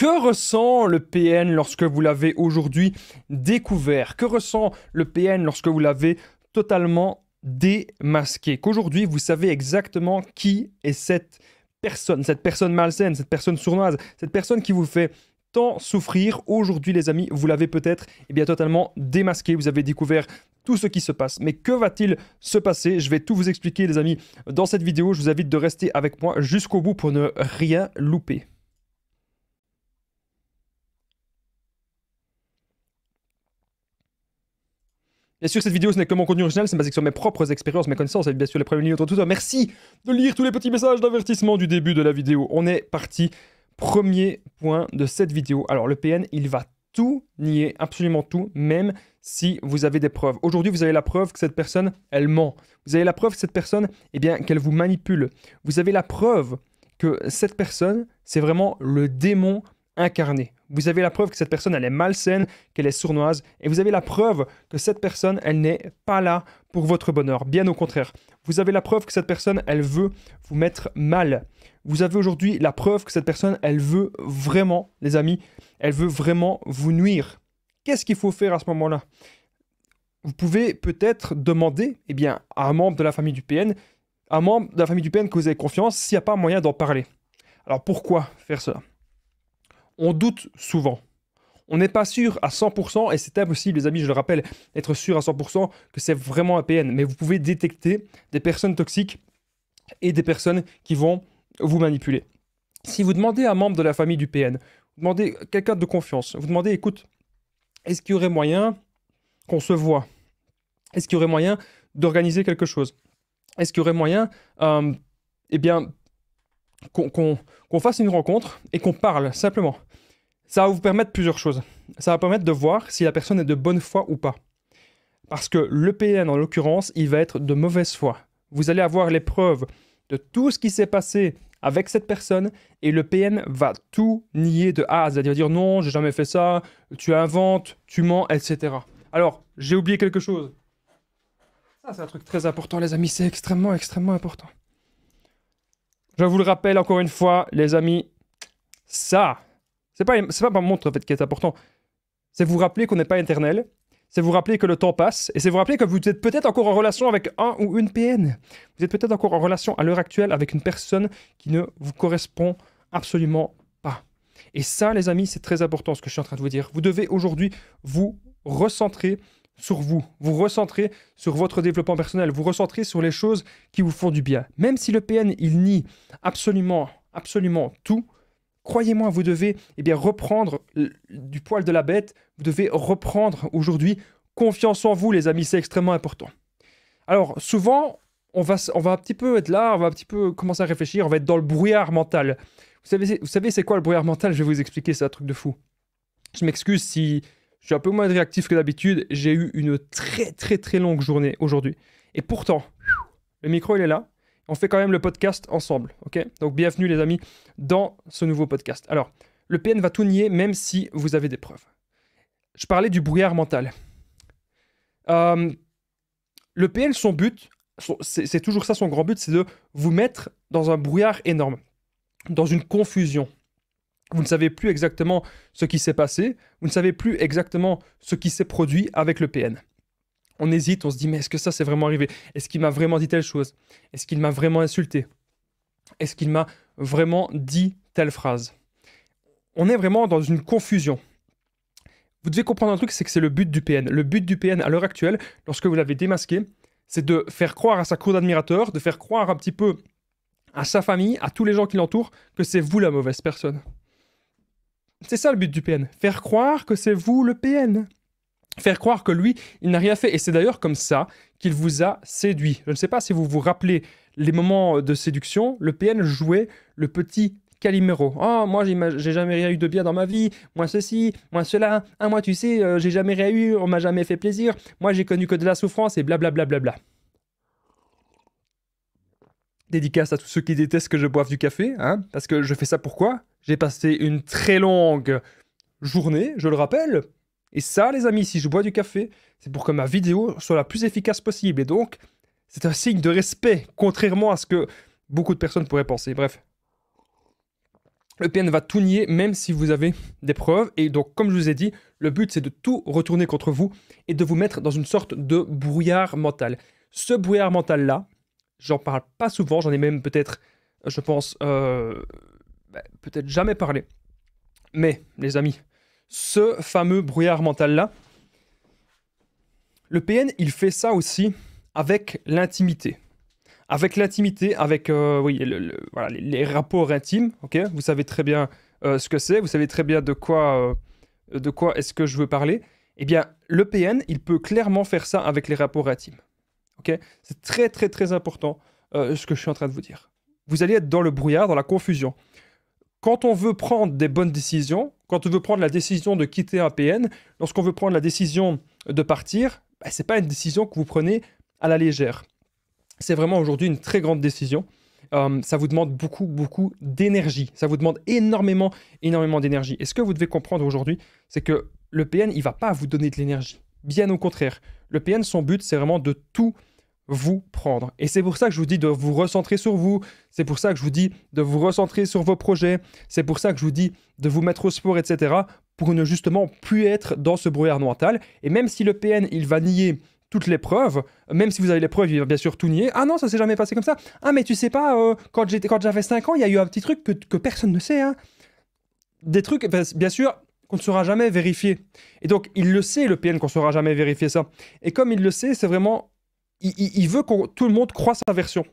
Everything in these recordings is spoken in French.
Que ressent le PN lorsque vous l'avez aujourd'hui découvert? Que ressent le PN lorsque vous l'avez totalement démasqué? Qu'aujourd'hui, vous savez exactement qui est cette personne malsaine, cette personne sournoise, cette personne qui vous fait tant souffrir. Aujourd'hui, les amis, vous l'avez peut-être totalement démasqué. Vous avez découvert tout ce qui se passe. Mais que va-t-il se passer? Je vais tout vous expliquer, les amis, dans cette vidéo. Je vous invite de rester avec moi jusqu'au bout pour ne rien louper. Bien sûr, cette vidéo, ce n'est que mon contenu original, c'est basé sur mes propres expériences, mes connaissances, et bien sûr les premiers lignes autour de tout ça. Merci de lire tous les petits messages d'avertissement du début de la vidéo. On est parti. Premier point de cette vidéo. Alors, le PN, il va tout nier, absolument tout, même si vous avez des preuves. Aujourd'hui, vous avez la preuve que cette personne, elle ment. Vous avez la preuve que cette personne, qu'elle vous manipule. Vous avez la preuve que cette personne, c'est vraiment le démon incarné. Vous avez la preuve que cette personne, elle est malsaine, qu'elle est sournoise, et vous avez la preuve que cette personne, elle n'est pas là pour votre bonheur. Bien au contraire. Vous avez la preuve que cette personne, elle veut vous mettre mal. Vous avez aujourd'hui la preuve que cette personne, elle veut vraiment, les amis, elle veut vraiment vous nuire. Qu'est-ce qu'il faut faire à ce moment-là? Vous pouvez peut-être demander, à un membre de la famille du PN, à un membre de la famille du PN que vous avez confiance, s'il n'y a pas moyen d'en parler. Alors pourquoi faire cela? On doute souvent. On n'est pas sûr à 100%, et c'est impossible, les amis, je le rappelle, d'être sûr à 100% que c'est vraiment un PN. Mais vous pouvez détecter des personnes toxiques et des personnes qui vont vous manipuler. Si vous demandez à un membre de la famille du PN, vous demandez à quelqu'un de confiance, vous demandez, écoute, est-ce qu'il y aurait moyen qu'on se voit? Est-ce qu'il y aurait moyen d'organiser quelque chose? Est-ce qu'il y aurait moyen, qu'on fasse une rencontre et qu'on parle, simplement? Ça va vous permettre plusieurs choses. Ça va permettre de voir si la personne est de bonne foi ou pas. Parce que le PN, en l'occurrence, il va être de mauvaise foi. Vous allez avoir les preuves de tout ce qui s'est passé avec cette personne et le PN va tout nier de A à Z. Il va dire non, j'ai jamais fait ça, tu inventes, tu mens, etc. Alors, j'ai oublié quelque chose. Ça, c'est un truc très important, les amis. C'est extrêmement, extrêmement important. Je vous le rappelle encore une fois, les amis, ça, c'est pas ma montre en fait qui est important. C'est vous rappeler qu'on n'est pas éternel, c'est vous rappeler que le temps passe, et c'est vous rappeler que vous êtes peut-être encore en relation avec un ou une PN. Vous êtes peut-être encore en relation à l'heure actuelle avec une personne qui ne vous correspond absolument pas. Et ça, les amis, c'est très important ce que je suis en train de vous dire. Vous devez aujourd'hui vous recentrer sur vous recentrer sur votre développement personnel, vous recentrer sur les choses qui vous font du bien. Même si le PN, il nie absolument, absolument tout, croyez-moi, vous devez reprendre du poil de la bête, vous devez reprendre aujourd'hui confiance en vous, les amis, c'est extrêmement important. Alors, souvent, on va un petit peu être là, on va un petit peu commencer à réfléchir, on va être dans le brouillard mental. Vous savez c'est quoi le brouillard mental? Je vais vous expliquer, c'est un truc de fou. Je m'excuse si je suis un peu moins réactif que d'habitude, j'ai eu une très très très longue journée aujourd'hui. Et pourtant, le micro il est là, on fait quand même le podcast ensemble, ok? Donc bienvenue les amis dans ce nouveau podcast. Alors, le PN va tout nier même si vous avez des preuves. Je parlais du brouillard mental. Le PN, son but, c'est toujours ça son grand but, c'est de vous mettre dans un brouillard énorme, dans une confusion. Vous ne savez plus exactement ce qui s'est passé, vous ne savez plus exactement ce qui s'est produit avec le PN. On hésite, on se dit, mais est-ce que ça c'est vraiment arrivé? Est-ce qu'il m'a vraiment dit telle chose? Est-ce qu'il m'a vraiment insulté? Est-ce qu'il m'a vraiment dit telle phrase? On est vraiment dans une confusion. Vous devez comprendre un truc, c'est que c'est le but du PN. Le but du PN à l'heure actuelle, lorsque vous l'avez démasqué, c'est de faire croire à sa cour d'admirateurs, de faire croire un petit peu à sa famille, à tous les gens qui l'entourent, que c'est vous la mauvaise personne. C'est ça le but du PN, faire croire que c'est vous le PN. Faire croire que lui, il n'a rien fait. Et c'est d'ailleurs comme ça qu'il vous a séduit. Je ne sais pas si vous vous rappelez les moments de séduction, le PN jouait le petit Calimero. « Oh, moi, j'ai jamais rien eu de bien dans ma vie. Moi, ceci, moi, cela. Ah, moi, tu sais, j'ai jamais rien eu. On m'a jamais fait plaisir. Moi, j'ai connu que de la souffrance et blablabla. Bla, bla, bla. » Dédicace à tous ceux qui détestent que je boive du café, hein, parce que je fais ça pourquoi? J'ai passé une très longue journée, je le rappelle. Et ça, les amis, si je bois du café, c'est pour que ma vidéo soit la plus efficace possible. Et donc, c'est un signe de respect, contrairement à ce que beaucoup de personnes pourraient penser. Bref. Le PN va tout nier, même si vous avez des preuves. Et donc, comme je vous ai dit, le but, c'est de tout retourner contre vous et de vous mettre dans une sorte de brouillard mental. Ce brouillard mental-là, j'en parle pas souvent, j'en ai même peut-être, je pense, peut-être jamais parlé. Mais, les amis, ce fameux brouillard mental-là, le PN, il fait ça aussi avec l'intimité. Avec l'intimité, avec oui, voilà, les rapports intimes, ok. Vous savez très bien ce que c'est, vous savez très bien de quoi est-ce que je veux parler. Eh bien, le PN, il peut clairement faire ça avec les rapports intimes. Ok. C'est très, très, très important ce que je suis en train de vous dire. Vous allez être dans le brouillard, dans la confusion. Quand on veut prendre des bonnes décisions, quand on veut prendre la décision de quitter un PN, lorsqu'on veut prendre la décision de partir, ce n'est pas une décision que vous prenez à la légère. C'est vraiment aujourd'hui une très grande décision. Ça vous demande beaucoup, beaucoup d'énergie. Ça vous demande énormément, énormément d'énergie. Et ce que vous devez comprendre aujourd'hui, c'est que le PN, il ne va pas vous donner de l'énergie. Bien au contraire. Le PN, son but, c'est vraiment de tout vous prendre. Et c'est pour ça que je vous dis de vous recentrer sur vous. C'est pour ça que je vous dis de vous recentrer sur vos projets. C'est pour ça que je vous dis de vous mettre au sport, etc. pour ne justement plus être dans ce brouillard mental. Et même si le PN, il va nier toutes les preuves, même si vous avez les preuves, il va bien sûr tout nier. Ah non, ça s'est jamais passé comme ça. Ah mais tu sais pas, quand j'avais 5 ans, il y a eu un petit truc que personne ne sait. Hein. Des trucs, bien sûr, qu'on ne saura jamais vérifier. Et donc, il le sait, le PN, qu'on ne saura jamais vérifier ça. Et comme il le sait, c'est vraiment... Il veut que tout le monde croie sa version.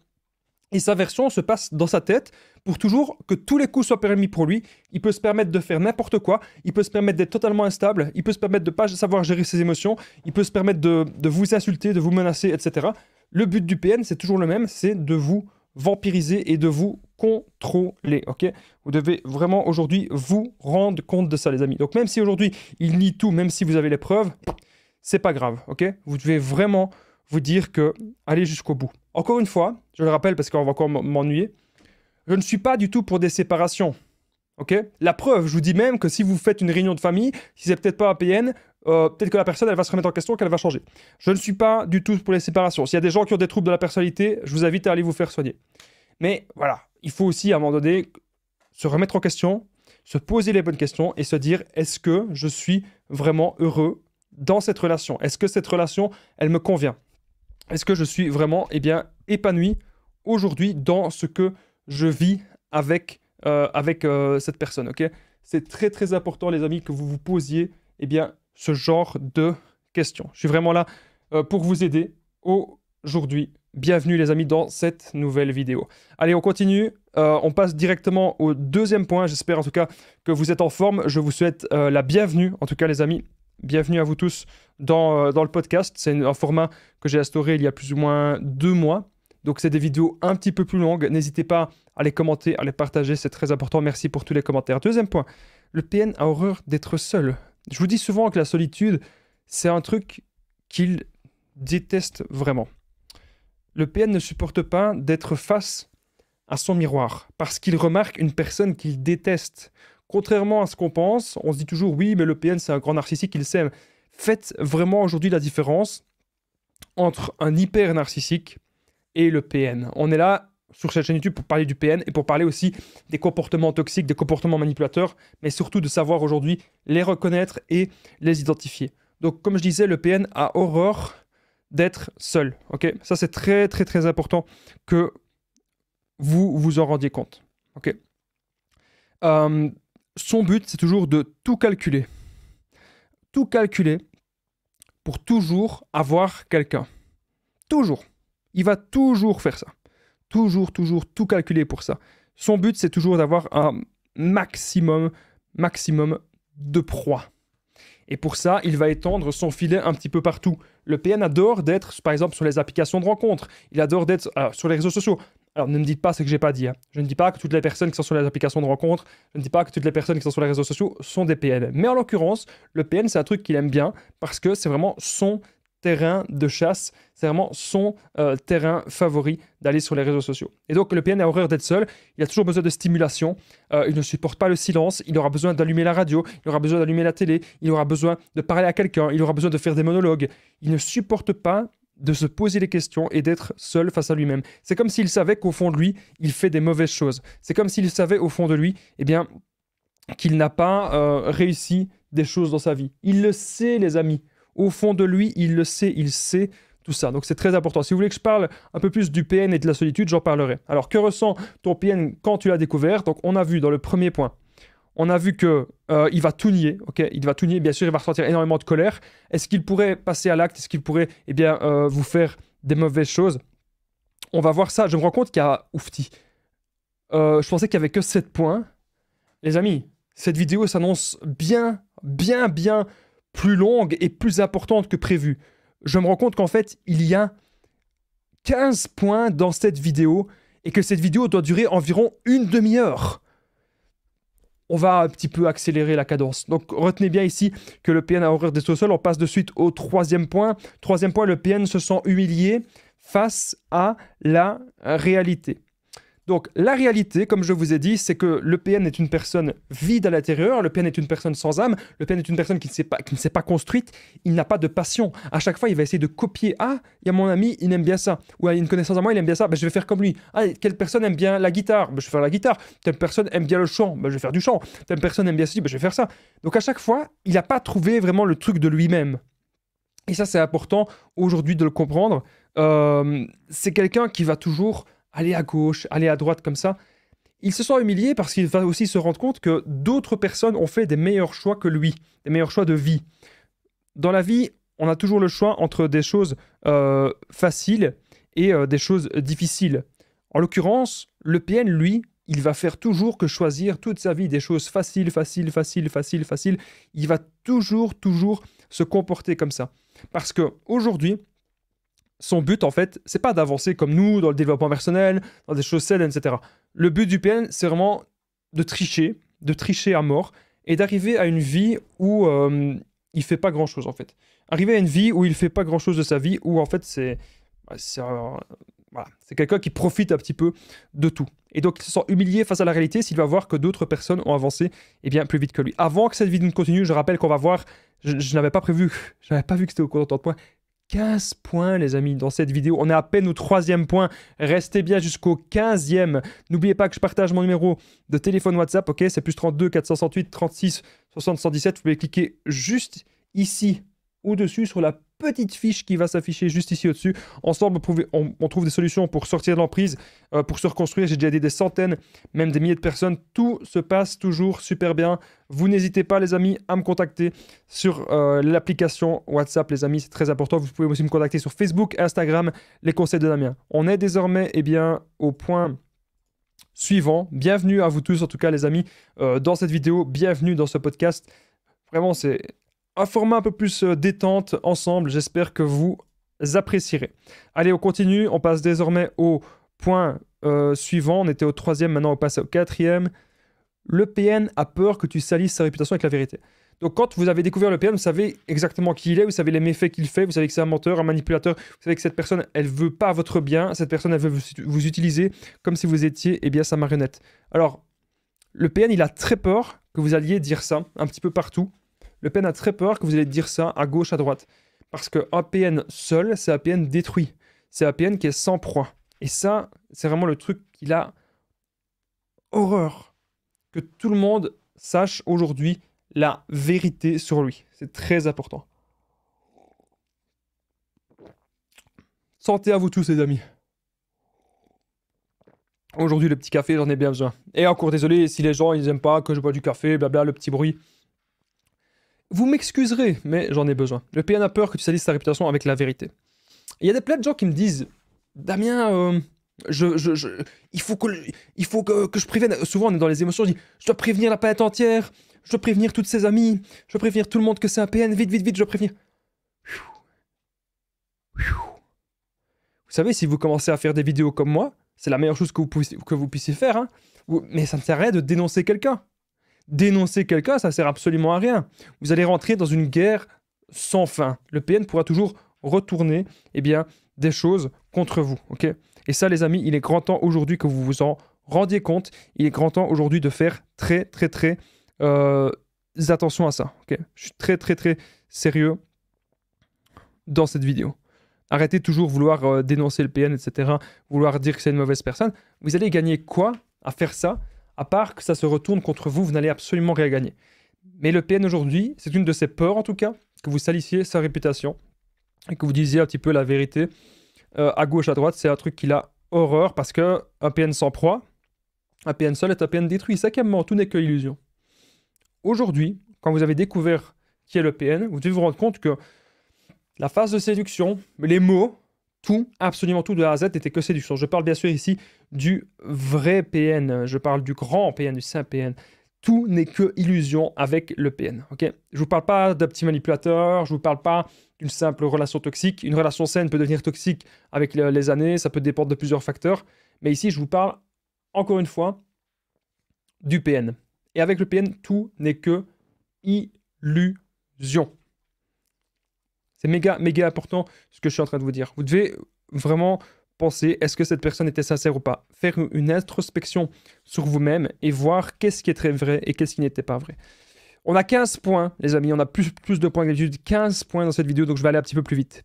Et sa version se passe dans sa tête pour toujours que tous les coups soient permis pour lui. Il peut se permettre de faire n'importe quoi. Il peut se permettre d'être totalement instable. Il peut se permettre de ne pas savoir gérer ses émotions. Il peut se permettre de vous insulter, de vous menacer, etc. Le but du PN, c'est toujours le même, c'est de vous vampiriser et de vous contrôler. Ok, vous devez vraiment aujourd'hui vous rendre compte de ça, les amis. Donc même si aujourd'hui, il nie tout, même si vous avez les preuves, c'est pas grave. Ok, vous devez vraiment vous dire que allez jusqu'au bout. Encore une fois, je le rappelle parce qu'on va encore m'ennuyer, je ne suis pas du tout pour des séparations. Ok. La preuve, je vous dis même que si vous faites une réunion de famille, si c'est peut-être pas un PN, peut-être que la personne elle va se remettre en question, qu'elle va changer. Je ne suis pas du tout pour les séparations. S'il y a des gens qui ont des troubles de la personnalité, je vous invite à aller vous faire soigner. Mais voilà, il faut aussi à un moment donné se remettre en question, se poser les bonnes questions et se dire est-ce que je suis vraiment heureux dans cette relation? Est-ce que cette relation, elle me convient? Est-ce que je suis vraiment épanoui aujourd'hui dans ce que je vis avec cette personne, ok? C'est très très important, les amis, que vous vous posiez ce genre de questions. Je suis vraiment là pour vous aider aujourd'hui. Bienvenue, les amis, dans cette nouvelle vidéo. Allez, on continue. On passe directement au deuxième point. J'espère en tout cas que vous êtes en forme. Je vous souhaite la bienvenue, en tout cas, les amis. Bienvenue à vous tous dans le podcast. C'est un format que j'ai instauré il y a plus ou moins 2 mois. Donc, c'est des vidéos un petit peu plus longues. N'hésitez pas à les commenter, à les partager. C'est très important. Merci pour tous les commentaires. Deuxième point, le PN a horreur d'être seul. Je vous dis souvent que la solitude, c'est un truc qu'il déteste vraiment. Le PN ne supporte pas d'être face à son miroir parce qu'il remarque une personne qu'il déteste. Contrairement à ce qu'on pense, on se dit toujours oui, mais le PN c'est un grand narcissique, il s'aime. Faites vraiment aujourd'hui la différence entre un hyper narcissique et le PN. On est là sur cette chaîne YouTube pour parler du PN et pour parler aussi des comportements toxiques, des comportements manipulateurs, mais surtout de savoir aujourd'hui les reconnaître et les identifier. Donc comme je disais, le PN a horreur d'être seul. Ok, ça c'est très très très important que vous vous en rendiez compte. Ok. Son but, c'est toujours de tout calculer. Tout calculer pour toujours avoir quelqu'un. Toujours. Il va toujours faire ça. Toujours, toujours, tout calculer pour ça. Son but, c'est toujours d'avoir un maximum de proie. Et pour ça, il va étendre son filet un petit peu partout. Le PN adore d'être, par exemple, sur les applications de rencontres. Il adore d'être sur les réseaux sociaux. Alors, ne me dites pas ce que j'ai pas dit. Hein. Je ne dis pas que toutes les personnes qui sont sur les applications de rencontres, je ne dis pas que toutes les personnes qui sont sur les réseaux sociaux sont des PN. Mais en l'occurrence, le PN, c'est un truc qu'il aime bien parce que c'est vraiment son terrain de chasse, c'est vraiment son terrain favori d'aller sur les réseaux sociaux. Et donc, le PN a horreur d'être seul, il a toujours besoin de stimulation, il ne supporte pas le silence, il aura besoin d'allumer la radio, il aura besoin d'allumer la télé, il aura besoin de parler à quelqu'un, il aura besoin de faire des monologues. Il ne supporte pas de se poser les questions et d'être seul face à lui-même. C'est comme s'il savait qu'au fond de lui, il fait des mauvaises choses. C'est comme s'il savait au fond de lui, qu'il n'a pas réussi des choses dans sa vie. Il le sait, les amis. Au fond de lui, il sait tout ça. Donc c'est très important. Si vous voulez que je parle un peu plus du PN et de la solitude, j'en parlerai. Alors que ressent ton PN quand tu l'as découvert? Donc on a vu dans le premier point, on a vu que il va tout nier, ok? Il va tout nier, bien sûr, il va ressentir énormément de colère. Est-ce qu'il pourrait passer à l'acte? Est-ce qu'il pourrait, vous faire des mauvaises choses? On va voir ça. Je me rends compte qu'il y a oufti. Je pensais qu'il y avait que 7 points. Les amis, cette vidéo s'annonce bien plus longue et plus importante que prévu. Je me rends compte qu'en fait, il y a 15 points dans cette vidéo et que cette vidéo doit durer environ une demi-heure. On va un petit peu accélérer la cadence. Donc retenez bien ici que le PN a horreur des sous-sols. On passe de suite au troisième point. Troisième point, le PN se sent humilié face à la réalité. Donc la réalité, comme je vous ai dit, c'est que le PN est une personne vide à l'intérieur, le PN est une personne sans âme, le PN est une personne qui ne s'est pas construite, il n'a pas de passion. À chaque fois, il va essayer de copier. Ah, il y a mon ami, il aime bien ça. Ou il y a une connaissance à moi, il aime bien ça, ben, je vais faire comme lui. Ah, quelle personne aime bien la guitare? Ben, je vais faire la guitare. Telle personne aime bien le chant, ben, je vais faire du chant. Telle personne aime bien ceci, ben, je vais faire ça. Donc à chaque fois, il n'a pas trouvé vraiment le truc de lui-même. Et ça, c'est important aujourd'hui de le comprendre. C'est quelqu'un qui va toujours aller à gauche, aller à droite comme ça. Il se sent humilié parce qu'il va aussi se rendre compte que d'autres personnes ont fait des meilleurs choix que lui, des meilleurs choix de vie. Dans la vie, on a toujours le choix entre des choses faciles et des choses difficiles. En l'occurrence, le PN, lui, il va faire toujours que choisir toute sa vie des choses faciles. Il va toujours se comporter comme ça. Parce qu'aujourd'hui, son but, en fait, c'est pas d'avancer comme nous dans le développement personnel, dans des choses saines, etc. Le but du PN, c'est vraiment de tricher à mort et d'arriver à une vie où il fait pas grand-chose, en fait. Arriver à une vie où il fait pas grand-chose de sa vie, où en fait c'est quelqu'un qui profite un petit peu de tout. Et donc il se sent humilié face à la réalité s'il va voir que d'autres personnes ont avancé plus vite que lui. Avant que cette vidéo ne continue, je rappelle qu'on va voir, je n'avais pas prévu, je n'avais pas vu que c'était au compte de points. 15 points, les amis, dans cette vidéo. On est à peine au 3e point. Restez bien jusqu'au 15e. N'oubliez pas que je partage mon numéro de téléphone WhatsApp, ok? C'est plus 32 468 36 60 117. Vous pouvez cliquer juste ici, au-dessus, sur la petite fiche qui va s'afficher juste ici au-dessus. Ensemble, on trouve des solutions pour sortir de l'emprise, pour se reconstruire. J'ai déjà aidé des centaines, même des milliers de personnes. Tout se passe toujours super bien. Vous n'hésitez pas, les amis, à me contacter sur l'application WhatsApp, les amis. C'est très important. Vous pouvez aussi me contacter sur Facebook, Instagram, les conseils de Damien. On est désormais au point suivant. Bienvenue à vous tous, en tout cas, les amis, dans cette vidéo. Bienvenue dans ce podcast. Vraiment, c'est un format un peu plus détente ensemble. J'espère que vous apprécierez. Allez, on continue. On passe désormais au point suivant. On était au 3e, maintenant on passe au 4e. Le PN a peur que tu salisses sa réputation avec la vérité. Donc quand vous avez découvert le PN, vous savez exactement qui il est, vous savez les méfaits qu'il fait, vous savez que c'est un menteur, un manipulateur, vous savez que cette personne, elle veut pas votre bien, cette personne, elle veut vous utiliser comme si vous étiez sa marionnette. Alors, le PN, il a très peur que vous alliez dire ça un petit peu partout. Le PN a très peur que vous allez dire ça à gauche, à droite. Parce qu'un PN seul, c'est un PN détruit. C'est un PN qui est sans proie. Et ça, c'est vraiment le truc qu'il a horreur. Que tout le monde sache aujourd'hui la vérité sur lui. C'est très important. Santé à vous tous, les amis. Aujourd'hui, le petit café, j'en ai bien besoin. Et encore désolé si les gens, ils n'aiment pas que je bois du café, blabla, le petit bruit. Vous m'excuserez, mais j'en ai besoin. Le PN a peur que tu salisses ta réputation avec la vérité. Il y a plein de gens qui me disent « Damien, il faut que je prévienne. » Souvent, on est dans les émotions, je dis « Je dois prévenir la planète entière, je dois prévenir toutes ses amies, je dois prévenir tout le monde que c'est un PN, vite, je dois prévenir. » Vous savez, si vous commencez à faire des vidéos comme moi, c'est la meilleure chose que vous puissiez faire, hein. Mais ça ne sert à rien de dénoncer quelqu'un. Dénoncer quelqu'un, ça sert absolument à rien. Vous allez rentrer dans une guerre sans fin. Le PN pourra toujours retourner des choses contre vous. Ok? Et ça, les amis, il est grand temps aujourd'hui que vous vous en rendiez compte. Il est grand temps aujourd'hui de faire très attention à ça. Okay? Je suis très sérieux dans cette vidéo. Arrêtez de toujours vouloir dénoncer le PN, etc. Vouloir dire que c'est une mauvaise personne. Vous allez gagner quoi à faire ça? À part que ça se retourne contre vous, vous n'allez absolument rien gagner. Mais le PN aujourd'hui, c'est une de ses peurs en tout cas, que vous salissiez sa réputation et que vous disiez un petit peu la vérité à gauche, à droite. C'est un truc qu'il a horreur parce que un PN sans proie, un PN seul est un PN détruit. Cinquièmement, tout n'est que illusion. Aujourd'hui, quand vous avez découvert qui est le PN, vous devez vous rendre compte que la phase de séduction, les mots, tout, absolument tout de A à Z n'était que séduction. Je parle bien sûr ici du vrai PN, je parle du grand PN, du saint PN. Tout n'est que illusion avec le PN. Okay, je ne vous parle pas d'un petit manipulateur, je ne vous parle pas d'une simple relation toxique. Une relation saine peut devenir toxique avec les années, ça peut dépendre de plusieurs facteurs. Mais ici, je vous parle, encore une fois, du PN. Et avec le PN, tout n'est que illusion. C'est méga, méga important ce que je suis en train de vous dire. Vous devez vraiment penser, est-ce que cette personne était sincère ou pas? Faire une introspection sur vous-même et voir qu'est-ce qui est très vrai et qu'est-ce qui n'était pas vrai. On a 15 points, les amis. On a plus de points que d'habitude. 15 points dans cette vidéo, donc je vais aller un petit peu plus vite.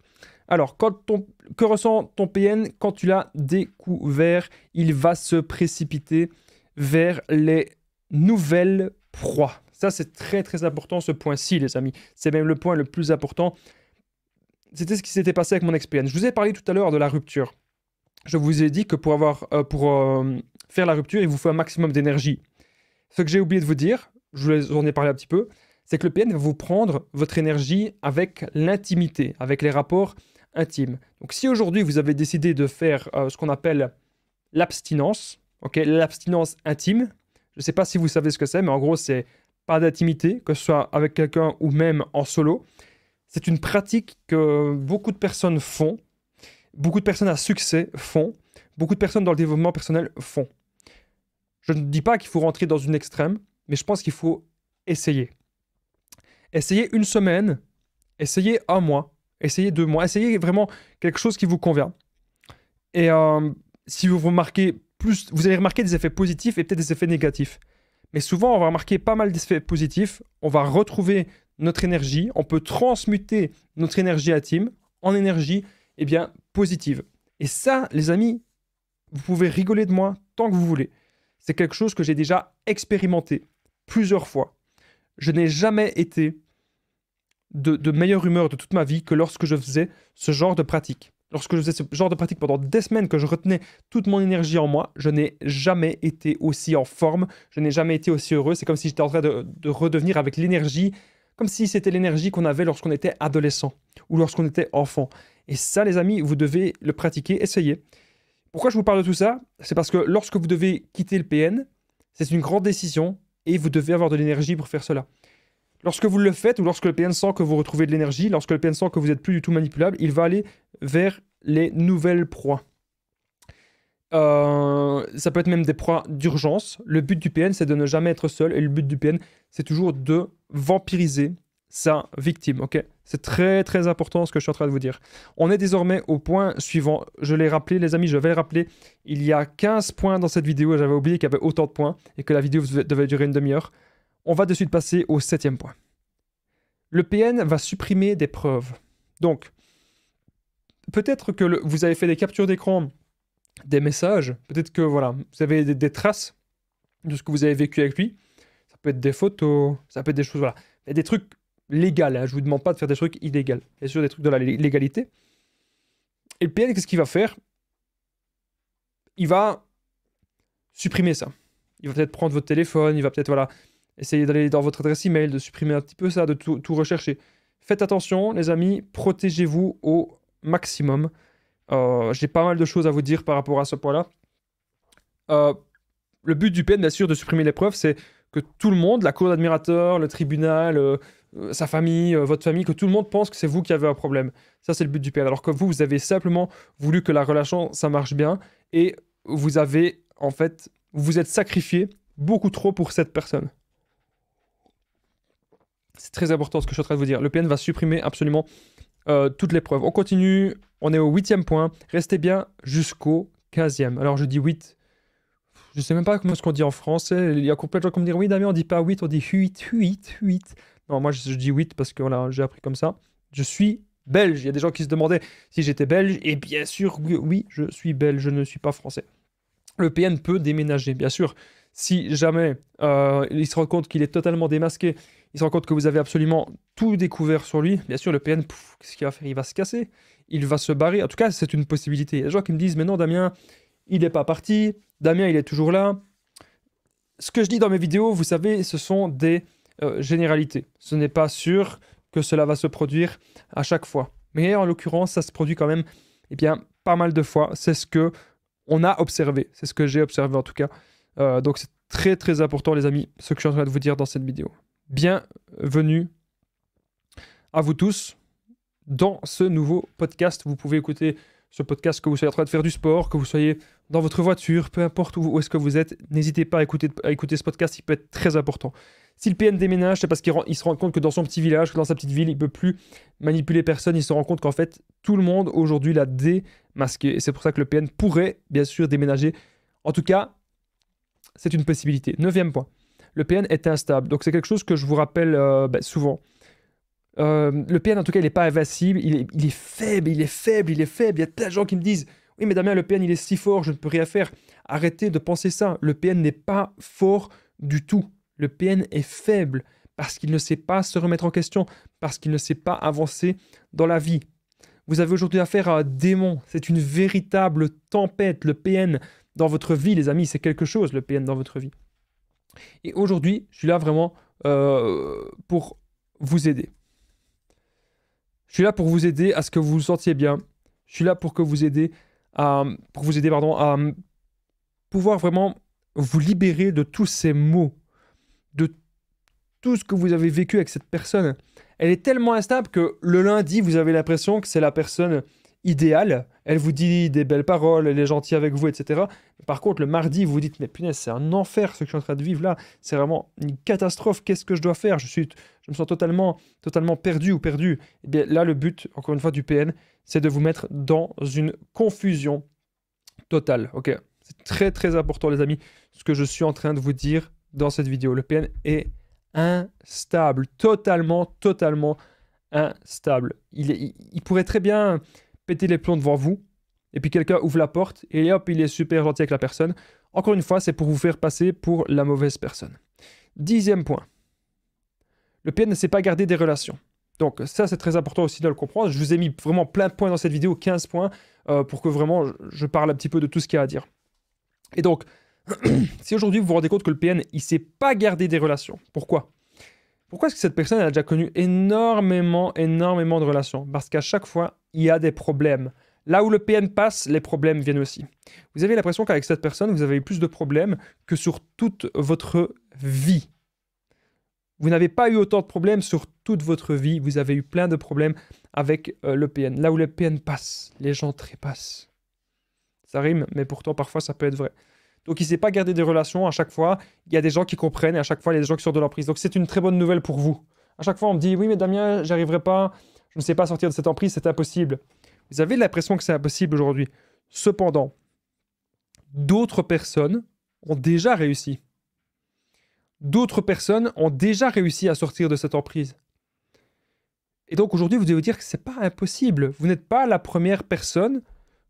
Alors, que ressent ton PN quand tu l'as découvert? Il va se précipiter vers les nouvelles proies. Ça, c'est très, très important, ce point-ci, les amis. C'est même le point le plus important. C'était ce qui s'était passé avec mon expérience. Je vous ai parlé tout à l'heure de la rupture. Je vous ai dit que pour faire la rupture, il vous faut un maximum d'énergie. Ce que j'ai oublié de vous dire, je vous en ai parlé un petit peu, c'est que le PN va vous prendre votre énergie avec l'intimité, avec les rapports intimes. Donc si aujourd'hui vous avez décidé de faire ce qu'on appelle l'abstinence, okay, l'abstinence intime, je ne sais pas si vous savez ce que c'est, mais en gros c'est pas d'intimité, que ce soit avec quelqu'un ou même en solo. C'est une pratique que beaucoup de personnes font, beaucoup de personnes à succès font, beaucoup de personnes dans le développement personnel font. Je ne dis pas qu'il faut rentrer dans une extrême, mais je pense qu'il faut essayer. Essayez une semaine, essayez un mois, essayez 2 mois, essayez vraiment quelque chose qui vous convient. Et si vous remarquez plus, vous allez remarquer des effets positifs et peut-être des effets négatifs. Mais souvent, on va remarquer pas mal d'effets positifs, on va retrouver notre énergie, on peut transmuter notre énergie intime en énergie positive. Et ça, les amis, vous pouvez rigoler de moi tant que vous voulez. C'est quelque chose que j'ai déjà expérimenté plusieurs fois. Je n'ai jamais été de meilleure humeur de toute ma vie que lorsque je faisais ce genre de pratique. Lorsque je faisais ce genre de pratique pendant des semaines, que je retenais toute mon énergie en moi, je n'ai jamais été aussi en forme, je n'ai jamais été aussi heureux. C'est comme si j'étais en train de redevenir avec l'énergie, comme si c'était l'énergie qu'on avait lorsqu'on était adolescent ou lorsqu'on était enfant. Et ça, les amis, vous devez le pratiquer, essayer. Pourquoi je vous parle de tout ça? C'est parce que lorsque vous devez quitter le PN, c'est une grande décision et vous devez avoir de l'énergie pour faire cela. Lorsque vous le faites ou lorsque le PN sent que vous retrouvez de l'énergie, lorsque le PN sent que vous n'êtes plus du tout manipulable, il va aller vers les nouvelles proies. Ça peut être même des proies d'urgence. Le but du PN, c'est de ne jamais être seul et le but du PN, c'est toujours de vampiriser sa victime. Okay, c'est très très important ce que je suis en train de vous dire. On est désormais au point suivant. Je l'ai rappelé, les amis, je vais le rappeler. Il y a 15 points dans cette vidéo. J'avais oublié qu'il y avait autant de points et que la vidéo devait durer une demi-heure. On va de suite passer au 7e point. Le PN va supprimer des preuves. Donc, peut-être que vous avez fait des captures d'écran, des messages. Peut-être que voilà, vous avez des traces de ce que vous avez vécu avec lui. Ça peut être des photos, ça peut être des choses, voilà. Il y a des trucs légaux, hein. Je ne vous demande pas de faire des trucs illégaux. Bien sûr, des trucs de la légalité. Et le PN, qu'est-ce qu'il va faire? Il va supprimer ça. Il va peut-être prendre votre téléphone, il va peut-être, voilà, essayer d'aller dans votre adresse email, de supprimer un petit peu ça, de tout rechercher. Faites attention, les amis, protégez-vous au maximum. J'ai pas mal de choses à vous dire par rapport à ce point-là. Le but du PN, bien sûr, de supprimer les preuves, c'est que tout le monde, la cour d'admirateurs, le tribunal, sa famille, votre famille, que tout le monde pense que c'est vous qui avez un problème. Ça, c'est le but du PN. Alors que vous avez simplement voulu que la relation, ça marche bien et vous avez, en fait, vous vous êtes sacrifié beaucoup trop pour cette personne. C'est très important ce que je suis en train de vous dire. Le PN va supprimer absolument toutes les preuves. On continue, on est au 8e point. Restez bien jusqu'au 15e. Alors je dis 8. Je ne sais même pas comment est-ce qu'on dit en français. Il y a complètement de gens qui me disent oui, Damien, on dit pas 8, on dit 8. Non, moi je dis 8 parce que voilà, j'ai appris comme ça. Je suis belge. Il y a des gens qui se demandaient si j'étais belge. Et bien sûr, oui, je suis belge, je ne suis pas français. Le PN peut déménager, bien sûr. Si jamais il se rend compte qu'il est totalement démasqué, il se rend compte que vous avez absolument tout découvert sur lui, bien sûr, le PN, qu'est-ce qu'il va faire? Il va se casser, il va se barrer. En tout cas, c'est une possibilité. Il y a des gens qui me disent, mais non, Damien, il n'est pas parti, Damien, il est toujours là. Ce que je dis dans mes vidéos, vous savez, ce sont des généralités. Ce n'est pas sûr que cela va se produire à chaque fois. Mais en l'occurrence, ça se produit quand même pas mal de fois. C'est ce que on a observé. C'est ce que j'ai observé en tout cas. Donc c'est très très important les amis, ce que je suis en train de vous dire dans cette vidéo. Bienvenue à vous tous dans ce nouveau podcast. Vous pouvez écouter ce podcast que vous soyez en train de faire du sport, que vous soyez dans votre voiture, peu importe où est-ce que vous êtes. N'hésitez pas à écouter ce podcast, il peut être très important. Si le PN déménage, c'est parce qu'il se rend compte que dans son petit village, que dans sa petite ville, il ne peut plus manipuler personne. Il se rend compte qu'en fait, tout le monde aujourd'hui l'a démasqué. Et c'est pour ça que le PN pourrait, bien sûr, déménager. En tout cas, c'est une possibilité. 9e point. Le PN est instable. Donc c'est quelque chose que je vous rappelle souvent. Le PN, en tout cas, il n'est pas invincible. Il est faible, il est faible, il est faible. Il y a plein de gens qui me disent « Oui, mais Damien, le PN, il est si fort, je ne peux rien faire. » Arrêtez de penser ça. Le PN n'est pas fort du tout. Le PN est faible parce qu'il ne sait pas se remettre en question, parce qu'il ne sait pas avancer dans la vie. Vous avez aujourd'hui affaire à un démon. C'est une véritable tempête. Le PN dans votre vie, les amis, c'est quelque chose, le PN dans votre vie. Et aujourd'hui, je suis là vraiment pour vous aider. Je suis là pour vous aider à ce que vous vous sentiez bien. Je suis là pour vous aider à pouvoir vraiment vous libérer de tous ces maux, de tout ce que vous avez vécu avec cette personne. Elle est tellement instable que le lundi, vous avez l'impression que c'est la personne idéale. Elle vous dit des belles paroles, elle est gentille avec vous, etc. Par contre, le mardi, vous vous dites, mais punaise, c'est un enfer ce que je suis en train de vivre là. C'est vraiment une catastrophe. Qu'est-ce que je dois faire? Je me sens totalement perdu ou perdu. Et bien là, le but, encore une fois, du PN, c'est de vous mettre dans une confusion totale. Ok, c'est très très important, les amis, ce que je suis en train de vous dire dans cette vidéo. Le PN est instable, totalement instable. Il pourrait très bien péter les plombs devant vous, et puis quelqu'un ouvre la porte, et hop, il est super gentil avec la personne. Encore une fois, c'est pour vous faire passer pour la mauvaise personne. 10e point. Le PN ne sait pas garder des relations. Donc ça, c'est très important aussi de le comprendre. Je vous ai mis vraiment plein de points dans cette vidéo, 15 points, pour que vraiment je parle un petit peu de tout ce qu'il y a à dire. Et donc, si aujourd'hui vous vous rendez compte que le PN, il ne sait pas garder des relations, pourquoi? Pourquoi est-ce que cette personne elle a déjà connu énormément de relations? Parce qu'à chaque fois, il y a des problèmes. Là où le PN passe, les problèmes viennent aussi. Vous avez l'impression qu'avec cette personne, vous avez eu plus de problèmes que sur toute votre vie. Vous n'avez pas eu autant de problèmes sur toute votre vie. Vous avez eu plein de problèmes avec le PN. Là où le PN passe, les gens trépassent. Ça rime, mais pourtant, parfois, ça peut être vrai. Donc, il ne sait pas garder des relations. À chaque fois, il y a des gens qui comprennent et à chaque fois, il y a des gens qui sortent de l'emprise. Donc, c'est une très bonne nouvelle pour vous. À chaque fois, on me dit « Oui, mais Damien, j'y arriverai pas. Je ne sais pas sortir de cette emprise, c'est impossible. » Vous avez l'impression que c'est impossible aujourd'hui. Cependant, d'autres personnes ont déjà réussi. D'autres personnes ont déjà réussi à sortir de cette emprise. Et donc, aujourd'hui, vous devez vous dire que ce n'est pas impossible. Vous n'êtes pas la première personne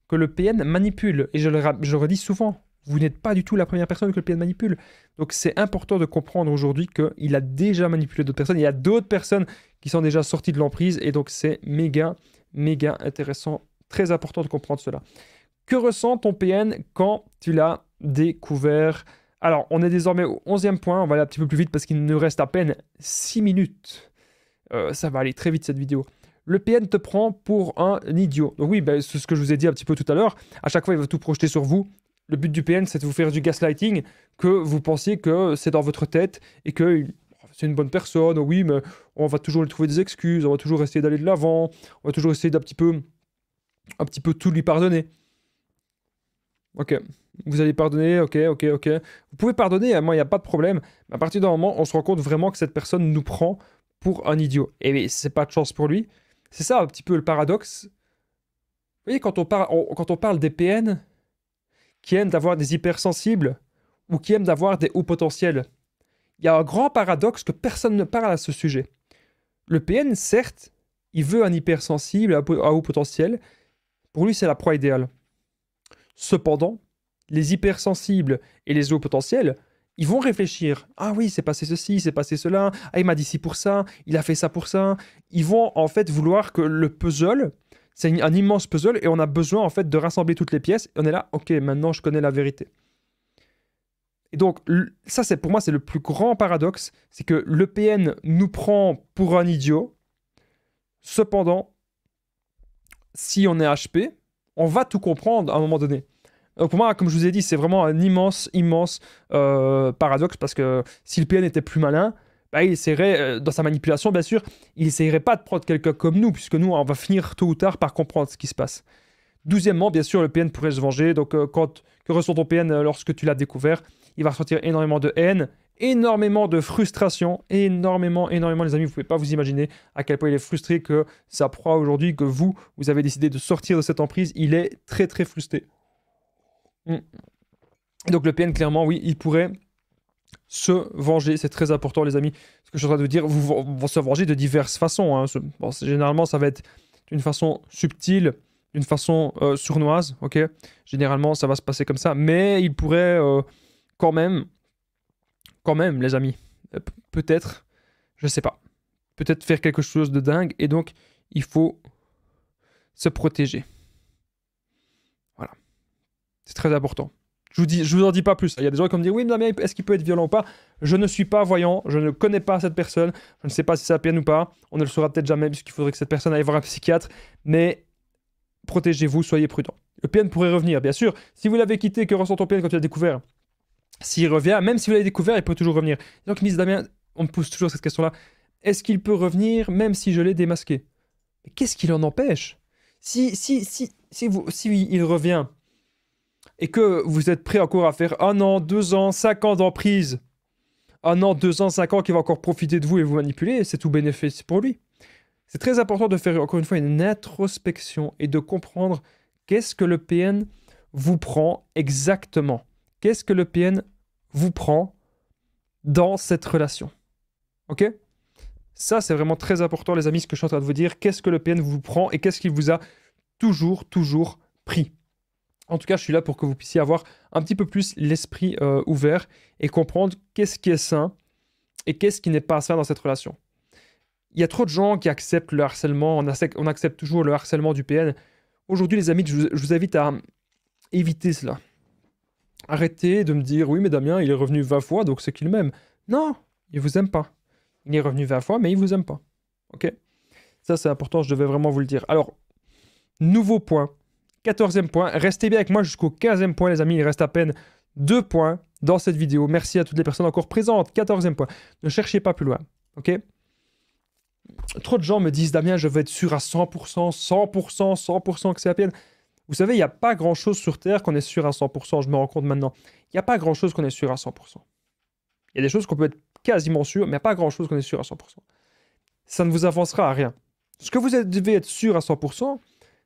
que le PN manipule. Et je le redis souvent. Vous n'êtes pas du tout la première personne que le PN manipule. Donc c'est important de comprendre aujourd'hui qu'il a déjà manipulé d'autres personnes. Il y a d'autres personnes qui sont déjà sorties de l'emprise. Et donc c'est méga intéressant. Très important de comprendre cela. Que ressent ton PN quand tu l'as découvert? Alors on est désormais au 11e point. On va aller un petit peu plus vite parce qu'il nous reste à peine 6 minutes. Ça va aller très vite cette vidéo. Le PN te prend pour un idiot. Donc oui, c'est ce que je vous ai dit un petit peu tout à l'heure. À chaque fois, il va tout projeter sur vous. Le but du PN, c'est de vous faire du gaslighting, que vous pensiez que c'est dans votre tête et que c'est une bonne personne. Oui, mais on va toujours lui trouver des excuses, on va toujours essayer d'aller de l'avant, on va toujours essayer d'un petit peu tout lui pardonner. Ok, vous allez pardonner, ok. Vous pouvez pardonner, moi, il n'y a pas de problème. Mais à partir d'un moment, on se rend compte vraiment que cette personne nous prend pour un idiot. Et c'est pas de chance pour lui. C'est ça un petit peu le paradoxe. Vous voyez, quand on parle des PN qui aiment d'avoir des hypersensibles ou qui aiment d'avoir des hauts potentiels, il y a un grand paradoxe que personne ne parle à ce sujet. Le PN, certes, il veut un hypersensible à haut potentiel. Pour lui, c'est la proie idéale. Cependant, les hypersensibles et les hauts potentiels, ils vont réfléchir. Ah oui, c'est passé ceci, c'est passé cela. Ah, il m'a dit ci pour ça, il a fait ça pour ça. Ils vont en fait vouloir que le puzzle, c'est un immense puzzle et on a besoin en fait de rassembler toutes les pièces. Et on est là, ok, maintenant je connais la vérité. Et donc, ça, c'est pour moi, c'est le plus grand paradoxe, c'est que l'EPN nous prend pour un idiot. Cependant, si on est HP, on va tout comprendre à un moment donné. Donc pour moi, comme je vous ai dit, c'est vraiment un immense, immense paradoxe parce que si le PN était plus malin, bah, il essaierait, dans sa manipulation, bien sûr, il essaierait pas de prendre quelqu'un comme nous, puisque nous, on va finir tôt ou tard par comprendre ce qui se passe. Douzièmement, bien sûr, le PN pourrait se venger. Donc, que ressent ton PN lorsque tu l'as découvert? Il va ressentir énormément de haine, énormément de frustration, énormément, les amis. Vous pouvez pas vous imaginer à quel point il est frustré que sa proie aujourd'hui, que vous avez décidé de sortir de cette emprise. Il est très, très frustré. Donc, le PN, clairement, oui, il pourrait se venger. C'est très important, les amis. Ce que je suis en train de vous dire, vous vont se venger de diverses façons. Hein. Bon, généralement, ça va être d'une façon subtile, d'une façon sournoise, ok? Généralement, ça va se passer comme ça, mais il pourrait quand même, les amis, peut-être, je sais pas, peut-être faire quelque chose de dingue, et donc, il faut se protéger. Voilà. C'est très important. Je vous en dis pas plus. Il y a des gens qui vont me dire, oui, mais Damien, est-ce qu'il peut être violent ou pas? Je ne suis pas voyant, je ne connais pas cette personne, je ne sais pas si c'est un PN ou pas, on ne le saura peut-être jamais, puisqu'il faudrait que cette personne aille voir un psychiatre, mais protégez-vous, soyez prudents. Le PN pourrait revenir, bien sûr. Si vous l'avez quitté, que ressent ton PN quand tu l'as découvert? S'il revient, même si vous l'avez découvert, il peut toujours revenir. Donc ils me disent, Damien, on me pose toujours cette question-là, est-ce qu'il peut revenir même si je l'ai démasqué? Mais qu'est-ce qui l'en empêche? Si il revient et que vous êtes prêt encore à faire 1 an, 2 ans, 5 ans d'emprise, 1 an, 2 ans, 5 ans qui va encore profiter de vous et vous manipuler, c'est tout bénéfice pour lui. C'est très important de faire encore une fois une introspection et de comprendre qu'est-ce que le PN vous prend exactement. Qu'est-ce que le PN vous prend dans cette relation. Ok? Ça, c'est vraiment très important, les amis, ce que je suis en train de vous dire. Qu'est-ce que le PN vous prend et qu'est-ce qu'il vous a toujours pris? En tout cas, je suis là pour que vous puissiez avoir un petit peu plus l'esprit ouvert et comprendre qu'est-ce qui est sain et qu'est-ce qui n'est pas sain dans cette relation. Il y a trop de gens qui acceptent le harcèlement, on accepte toujours le harcèlement du PN. Aujourd'hui, les amis, je vous invite à éviter cela. Arrêtez de me dire, oui, mais Damien, il est revenu 20 fois, donc c'est qu'il m'aime. Non, il vous aime pas. Il est revenu 20 fois, mais il vous aime pas. Ok? Ça, c'est important, je devais vraiment vous le dire. Alors, nouveau point. 14e point. Restez bien avec moi jusqu'au 15e point, les amis. Il reste à peine 2 points dans cette vidéo. Merci à toutes les personnes encore présentes. 14e point. Ne cherchez pas plus loin. Ok? Trop de gens me disent, Damien, je veux être sûr à 100%, 100%, 100% que c'est à peine. Vous savez, il n'y a pas grand-chose sur Terre qu'on est sûr à 100%. Je me rends compte maintenant. Il n'y a pas grand-chose qu'on est sûr à 100%. Il y a des choses qu'on peut être quasiment sûr, mais il n'y a pas grand-chose qu'on est sûr à 100%. Ça ne vous avancera à rien. Ce que vous devez être sûr à 100%,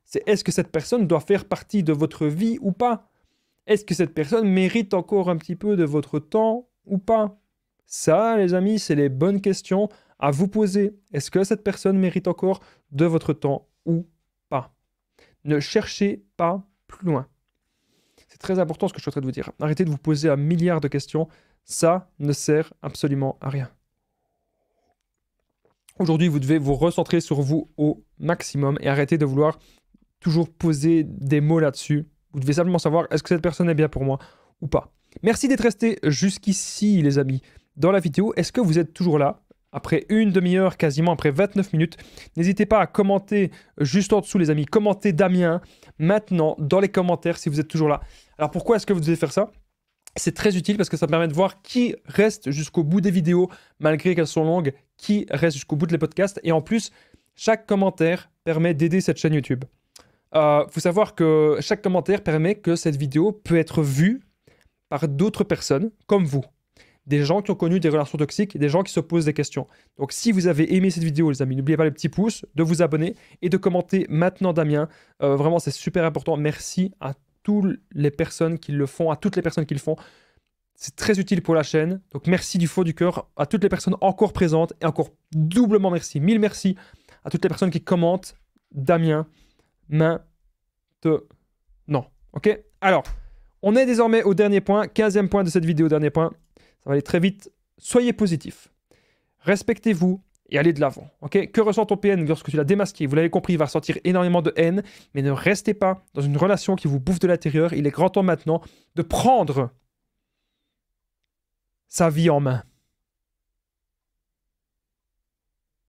c'est est-ce que cette personne doit faire partie de votre vie ou pas? Est-ce que cette personne mérite encore un petit peu de votre temps ou pas? Ça, les amis, c'est les bonnes questions à vous poser. Est-ce que cette personne mérite encore de votre temps ou pas? Ne cherchez pas plus loin. C'est très important ce que je suis en train de vous dire. Arrêtez de vous poser un milliard de questions. Ça ne sert absolument à rien. Aujourd'hui, vous devez vous recentrer sur vous au maximum et arrêter de vouloir toujours poser des mots là-dessus. Vous devez simplement savoir est-ce que cette personne est bien pour moi ou pas. Merci d'être resté jusqu'ici, les amis, dans la vidéo. Est-ce que vous êtes toujours là? Après une demi-heure, quasiment après 29 minutes, n'hésitez pas à commenter juste en dessous, les amis. Commentez Damien maintenant dans les commentaires si vous êtes toujours là. Alors pourquoi est-ce que vous devez faire ça? C'est très utile parce que ça permet de voir qui reste jusqu'au bout des vidéos, malgré qu'elles sont longues, qui reste jusqu'au bout des podcasts. Et en plus, chaque commentaire permet d'aider cette chaîne YouTube. Faut savoir que chaque commentaire permet que cette vidéo peut être vue par d'autres personnes comme vous. Des gens qui ont connu des relations toxiques, des gens qui se posent des questions. Donc si vous avez aimé cette vidéo, les amis, n'oubliez pas le petit pouce, de vous abonner et de commenter maintenant Damien. Vraiment, c'est super important. Merci à toutes les personnes qui le font, à toutes les personnes qui le font. C'est très utile pour la chaîne. Donc merci du fond du cœur à toutes les personnes encore présentes et encore doublement merci. 1000 merci à toutes les personnes qui commentent Damien maintenant. Ok? Alors, on est désormais au dernier point, 15e point de cette vidéo, dernier point. Ça va aller très vite. Soyez positif. Respectez-vous et allez de l'avant. Okay, que ressent ton PN lorsque tu l'as démasqué? Vous l'avez compris, il va ressentir énormément de haine, mais ne restez pas dans une relation qui vous bouffe de l'intérieur. Il est grand temps maintenant de prendre sa vie en main.